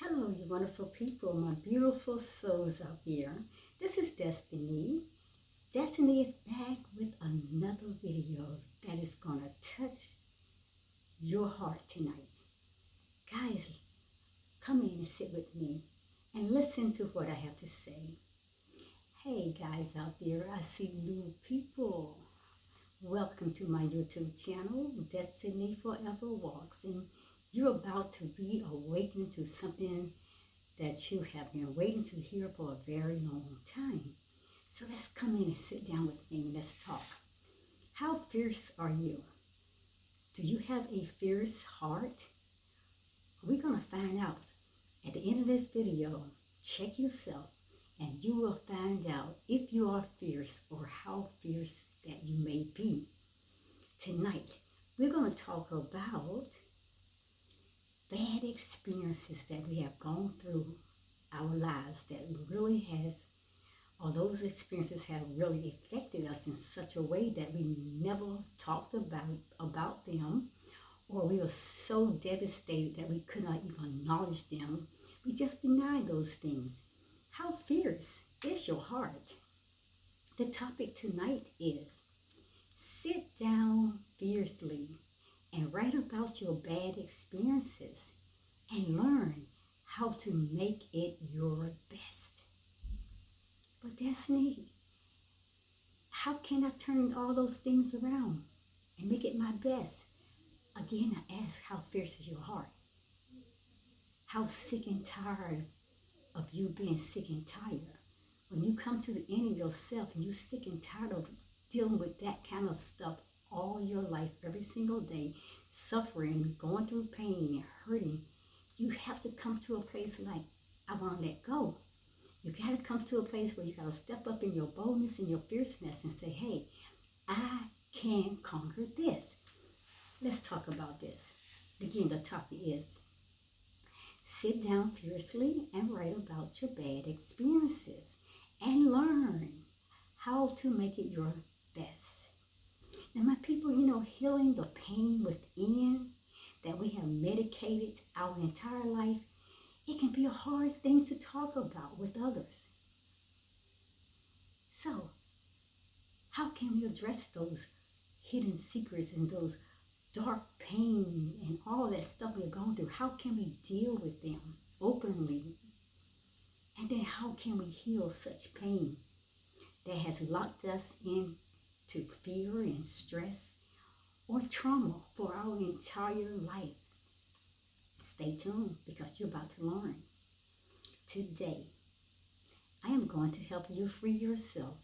Hello, you wonderful people, my beautiful souls out there. This is Destiny. Destiny is back with another video that is going to touch your heart tonight. Guys, come in and sit with me and listen to what I have to say. Hey, guys out there, I see new people. Welcome to my YouTube channel, Destiny Forever Walks, and you're about to be awakened to something that you have been waiting to hear for a very long time. So let's come in and sit down with me and let's talk. How fierce are you? Do you have a fierce heart? We're going to find out at the end of this video. Check yourself and you will find out if you are fierce or how fierce that you may be. Tonight, we're going to talk about bad experiences that we have gone through our lives that really has, or those experiences have really affected us in such a way that we never talked about them, or we were so devastated that we could not even acknowledge them. We just denied those things. How fierce is your heart? The topic tonight is sit down fiercely and write about your bad experiences and learn how to make it your best. But Destiny, how can I turn all those things around and make it my best? Again, I ask, how fierce is your heart? How sick and tired of you being sick and tired? When you come to the end of yourself and you're sick and tired of dealing with that kind of stuff all your life, every single day, suffering, going through pain and hurting, you have to come to a place like, I want to let go. You got to come to a place where you got to step up in your boldness and your fierceness and say, hey, I can conquer this. Let's talk about this. Again, the topic is sit down fiercely and write about your bad experiences and learn how to make it your best. Now, my people, healing the pain within that we have medicated our entire life, it can be a hard thing to talk about with others. So, how can we address those hidden secrets and those dark pain and all that stuff we're going through? How can we deal with them openly? And then how can we heal such pain that has locked us into fear and stress or trauma for our entire life? Stay tuned because you're about to learn. Today, I am going to help you free yourself.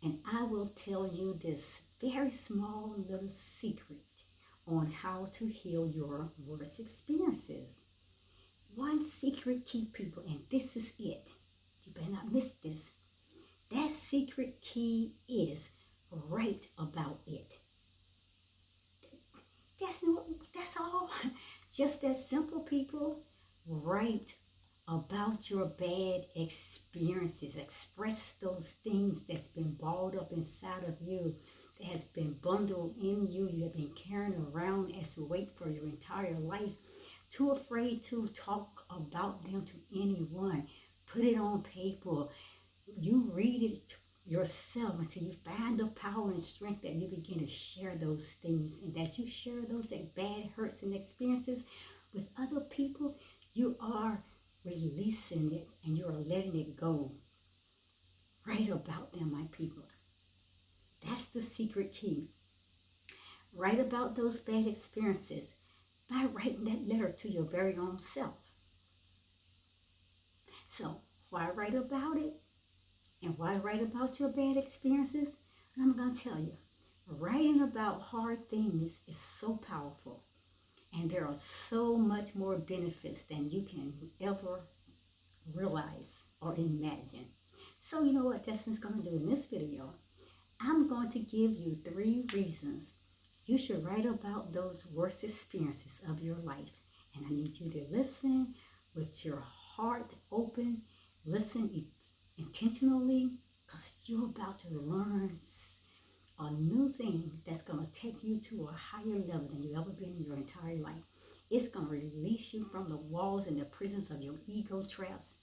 And I will tell you this very small little secret on how to heal your worst experiences. One secret key, people, and this is it. You better not miss this. That secret key is write about it. That's all. Just that simple, people. Write about your bad experiences. Express those things that's been balled up inside of you, that has been bundled in you. You have been carrying around as weight for your entire life. Too afraid to talk about them to anyone. Put it on paper. You read it yourself until you find the power and strength that you begin to share those things, and that you share those bad hurts and experiences with other people. You are releasing it and you are letting it go. Write about them, my people. That's the secret key. Write about those bad experiences by writing that letter to your very own self. So, why write about it? And why write about your bad experiences? And I'm going to tell you, writing about hard things is so powerful. And there are so much more benefits than you can ever realize or imagine. So you know what Destiny's going to do in this video? I'm going to give you 3 reasons you should write about those worst experiences of your life. And I need you to listen with your heart open. Listen intentionally, because you're about to learn a new thing that's going to take you to a higher level than you've ever been in your entire life. It's going to release you from the walls and the prisons of your ego traps,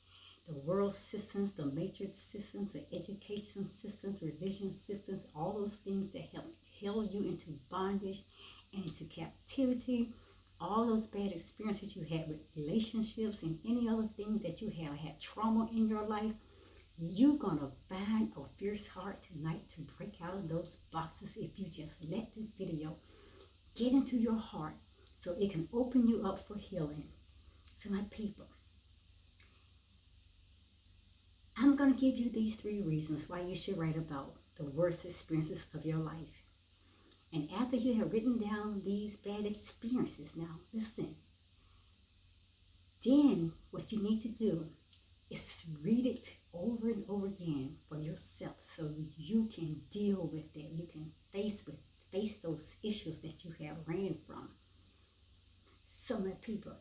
the world systems, the matrix systems, the education systems, religion systems, all those things that help held you into bondage and into captivity. All those bad experiences you had with relationships and any other thing that you have had trauma in your life, you're going to find a fierce heart tonight to break out of those boxes if you just let this video get into your heart so it can open you up for healing. So my people, I'm going to give you these 3 reasons why you should write about the worst experiences of your life. And after you have written down these bad experiences, now listen, then what you need to do is read it over and over again for yourself so you can deal with it. You can face those issues that you have ran from. So my people,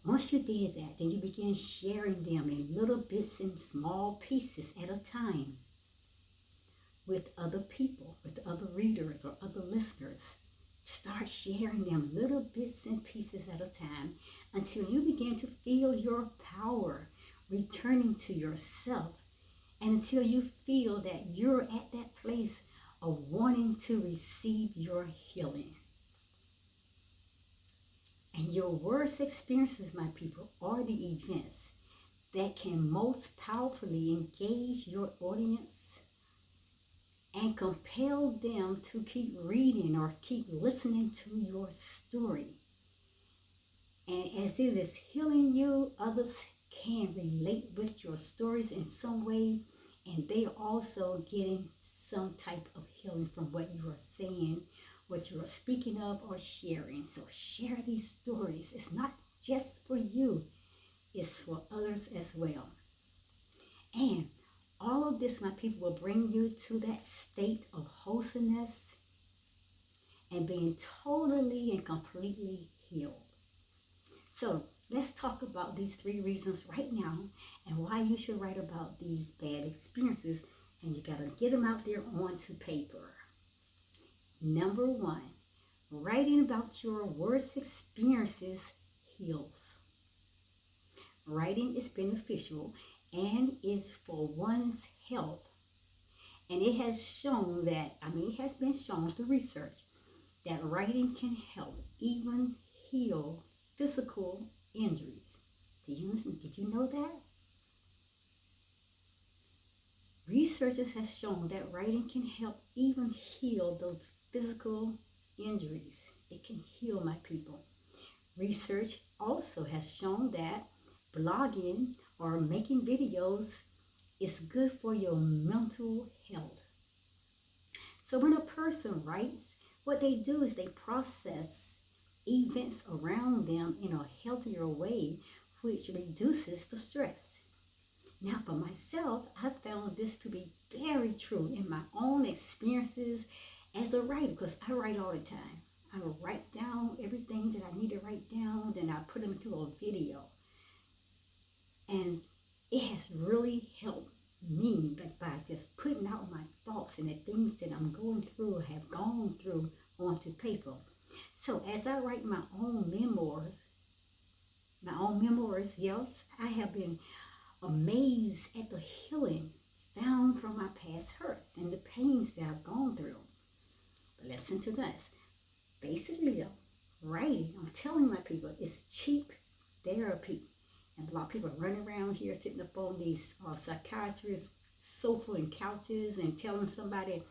once you did that, then you begin sharing them in little bits and small pieces at a time with other people, with other readers or other listeners. Start sharing them little bits and pieces at a time until you begin to feel your power returning to yourself, and until you feel that you're at that place of wanting to receive your healing. And your worst experiences, my people, are the events that can most powerfully engage your audience and compel them to keep reading or keep listening to your story. And as it is healing you, others can relate with your stories in some way, and they are also getting some type of healing from what you are saying, what you are speaking of or sharing. So share these stories. It's not just for you, it's for others as well. And all of this, my people, will bring you to that state of wholesomeness and being totally and completely healed. So let's talk about these 3 reasons right now and why you should write about these bad experiences, and you got to get them out there onto paper. Number 1, writing about your worst experiences heals. Writing is beneficial and is for one's health. And it has shown that, it has been shown through research that writing can help even heal physical injuries. Did you know that? Researchers have shown that writing can help even heal those physical injuries. It can heal, my people. Research also has shown that blogging or making videos is good for your mental health. So when a person writes, what they do is they process events around them in a healthier way, which reduces the stress. Now, for myself, I found this to be very true in my own experiences as a writer, because I write all the time. I will write down everything that I need to write down, then I put them into a video. And it has really helped me by just putting out my thoughts and the things that I'm going through, have gone through onto paper. So as I write my own memoirs, yes, I have been amazed at the healing found from my past hurts and the pains that I've gone through. But listen to this. Basically, writing, I'm telling my people, it's cheap therapy. And a lot of people are running around here sitting up on these psychiatrists' sofa and couches and telling somebody,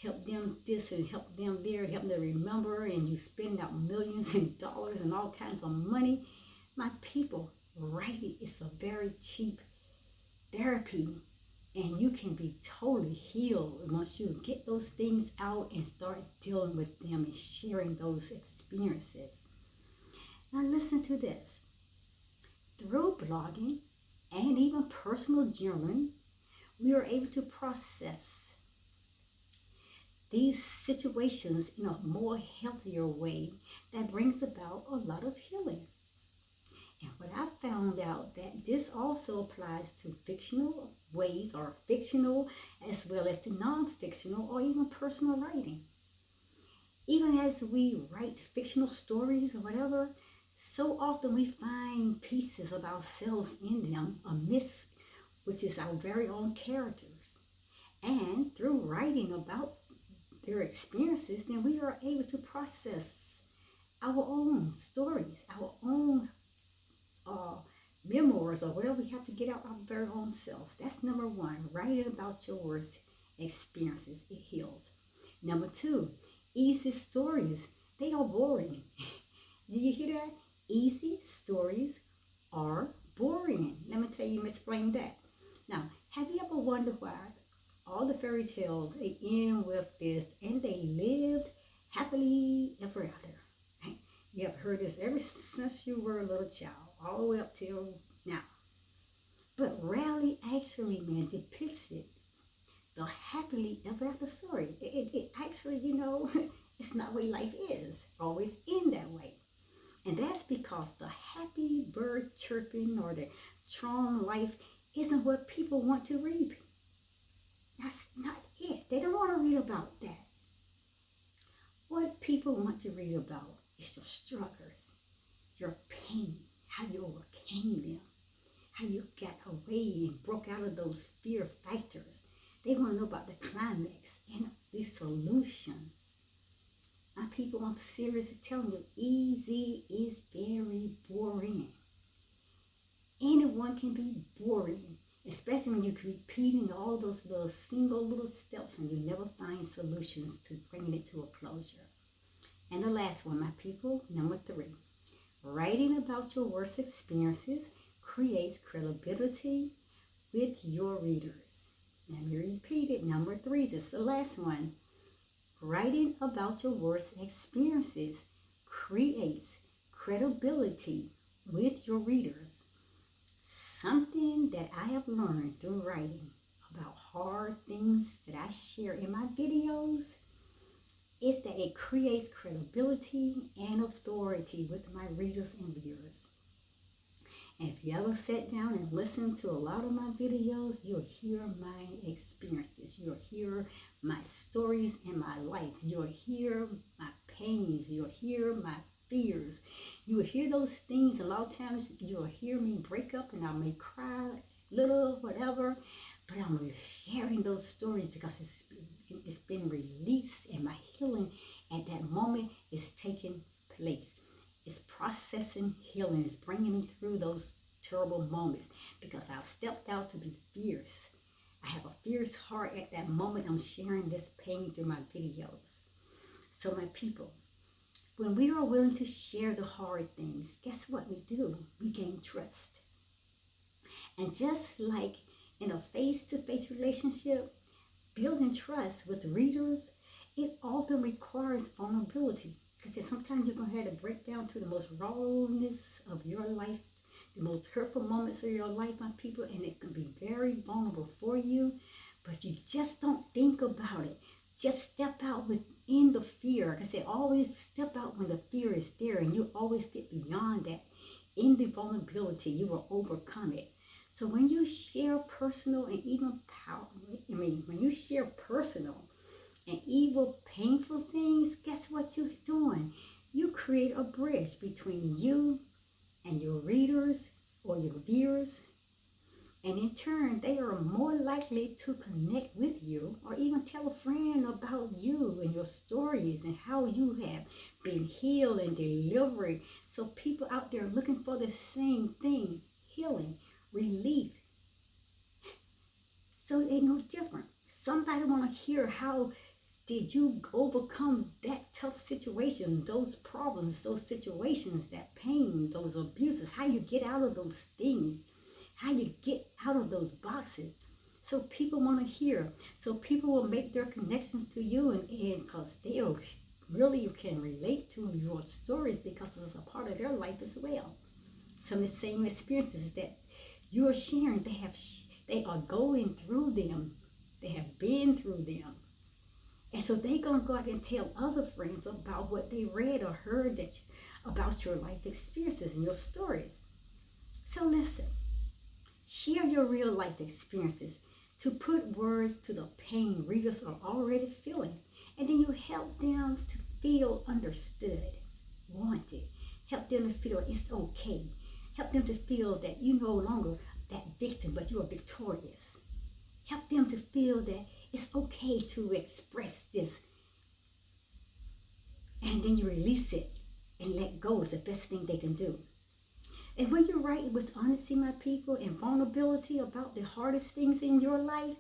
help them this and help them there, help them remember, and you spend out millions of dollars and all kinds of money. My people, writing is a very cheap therapy, and you can be totally healed once you get those things out and start dealing with them and sharing those experiences. Now listen to this. Through blogging and even personal journaling, we are able to process these situations in a more healthier way that brings about a lot of healing. And what I found out that this also applies to fictional ways, or fictional as well as to non-fictional or even personal writing. Even as we write fictional stories or whatever, so often we find pieces of ourselves in them, a miss, which is our very own characters. And through writing about their experiences, then we are able to process our own stories, our own uh, memoirs, or whatever we have to get out our very own selves. That's number one. Writing about your worst experiences, it heals. Number two, easy stories. They are boring. Do you hear that? Easy stories are boring. Let me tell you, explain that. Now, have you ever wondered why all the fairy tales they end with this and they lived happily ever after? You have heard this ever since you were a little child, all the way up till now. But rarely actually, man, depicts it the happily ever after story. It actually, it's not the way life is. Always end that way. And that's because the happy bird chirping or the charm life isn't what people want to read. That's not it. They don't want to read about that. What people want to read about is your struggles, your pain, how you overcame them, how you got away and broke out of those fear factors. They want to know about the climax and the solutions. My people, I'm seriously telling you, easy is very boring. Anyone can be boring, especially when you're repeating all those little single little steps and you never find solutions to bringing it to a closure. And the last one, my people, number three, writing about your worst experiences creates credibility with your readers. Let me repeat it. Number three, this is the last one. Writing about your worst experiences creates credibility with your readers. Something that I have learned through writing about hard things that I share in my videos is that it creates credibility and authority with my readers and viewers. And if you ever sit down and listen to a lot of my videos, you'll hear my experiences. You'll hear my stories in my life. You'll hear my pains. You'll hear my fears. You will hear those things. A lot of times you'll hear me break up and I may cry little, whatever. But I'm sharing those stories because it's been released and my healing at that moment is taking place. It's processing healing. It's bringing me through those terrible moments because I've stepped out to be fierce. I have a fierce heart at that moment. I'm sharing this pain through my videos. So my people, when we are willing to share the hard things, guess what we do? We gain trust. And just like in a face-to-face relationship, building trust with readers, it often requires vulnerability. Because sometimes you're going to have to break down to the most rawness of your life, the most hurtful moments of your life, my people, and it can be very vulnerable for you, but you just don't think about it. Just step out within the fear. Like I say, always step out when the fear is there, and you always get beyond that. In the vulnerability, you will overcome it. So when you share personal and even when you share personal and evil, painful things, guess what you're doing? You create a bridge between you and your readers or your viewers. And in turn, they are more likely to connect with you or even tell a friend about you and your stories and how you have been healed and delivered. So people out there looking for the same thing, healing, relief. So it ain't no different. Somebody want to hear how did you overcome that tough situation, those problems, those situations, that pain, those abuses, how you get out of those things, how you get out of those boxes. So people want to hear. So people will make their connections to you and because they really can relate to your stories because it's a part of their life as well. Some of the same experiences that you are sharing, they are going through them. They have been through them. And so they're going to go out and tell other friends about what they read or heard about your life experiences and your stories. So listen, share your real life experiences to put words to the pain readers are already feeling. And then you help them to feel understood, wanted. Help them to feel it's okay. Help them to feel that you're no longer that victim, but you are victorious. Help them to feel that it's okay to express this, and then you release it and let go is the best thing they can do. And when you write with honesty, my people, and vulnerability about the hardest things in your life,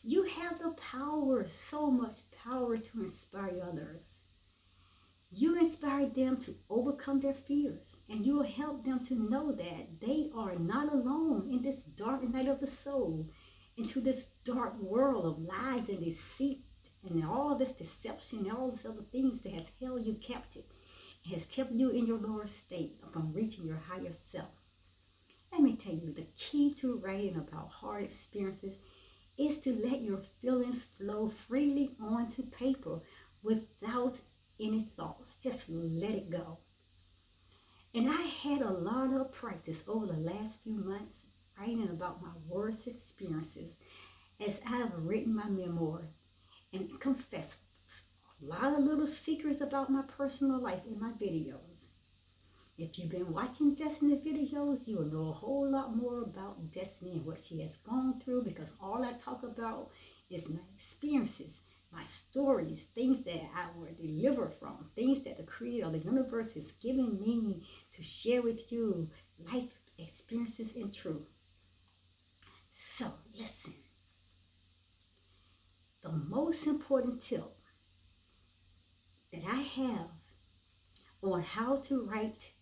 you have the power, so much power to inspire others. You inspire them to overcome their fears, and you will help them to know that they are not alone in this dark night of the soul, into this dark world of lies and deceit and all this deception and all these other things that has held you captive, has kept you in your lower state from reaching your higher self. Let me tell you, the key to writing about hard experiences is to let your feelings flow freely onto paper without any thoughts. Just let it go. And I had a lot of practice over the last few months writing about my worst experiences as I have written my memoir and confessed a lot of little secrets about my personal life in my videos. If you've been watching Destiny videos, you will know a whole lot more about Destiny and what she has gone through, because all I talk about is my experiences, my stories, things that I were delivered from, things that the Creator of the universe is giving me to share with you, life experiences and truth. So listen, the most important tip that I have on how to write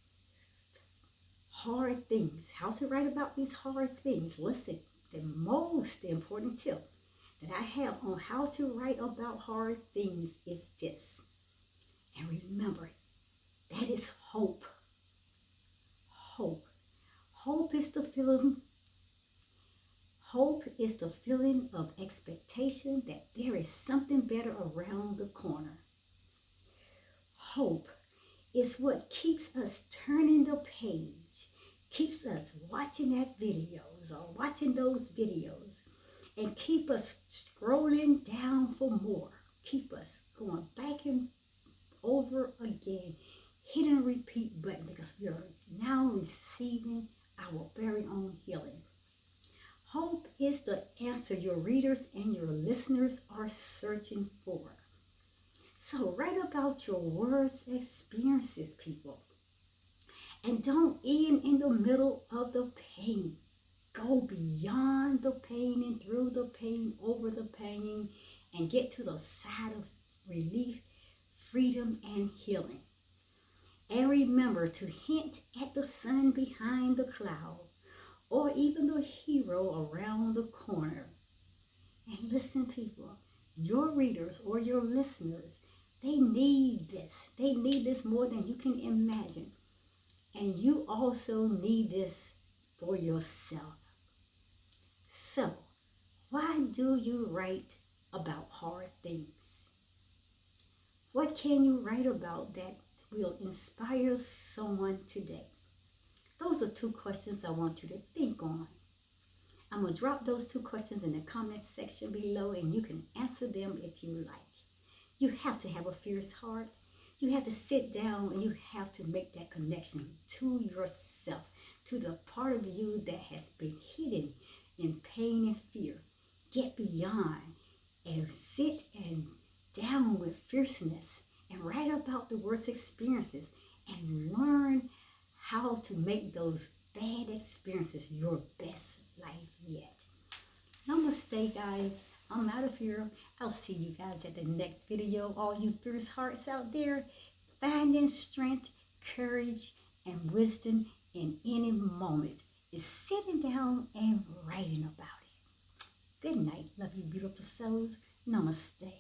hard things, how to write about these hard things. Listen, the most important tip that I have on how to write about hard things is this. And remember, that is hope. Hope. Hope is the feeling. Hope is the feeling of expectation that there is something better around the corner. Hope is what keeps us turning the page, keeps us watching that videos or watching those videos, and keep us scrolling down for more, keep us going back and over again, hitting a repeat button, because we are now receiving our very own healing. Hope is the answer your readers and your listeners are searching for. So write about your worst experiences, people. And don't end in the middle of the pain. Go beyond the pain and through the pain, over the pain, and get to the side of relief, freedom, and healing. And remember to hint at the sun behind the cloud, or even the hero around the corner. And listen, people, your readers or your listeners, they need this. They need this more than you can imagine. And you also need this for yourself. So, why do you write about hard things? What can you write about that will inspire someone today? Those are two questions I want you to think on. I'm going to drop those two questions in the comment section below, and you can answer them if you like. You have to have a fierce heart. You have to sit down and you have to make that connection to yourself, to the part of you that has been hidden in pain and fear. Get beyond and sit and down with fierceness and write about the worst experiences and learn how to make those bad experiences your best life yet. Namaste, guys. I'm out of here. I'll see you guys at the next video. All you fierce hearts out there, finding strength, courage, and wisdom in any moment is sitting down and writing about it. Good night. Love you, beautiful souls. Namaste.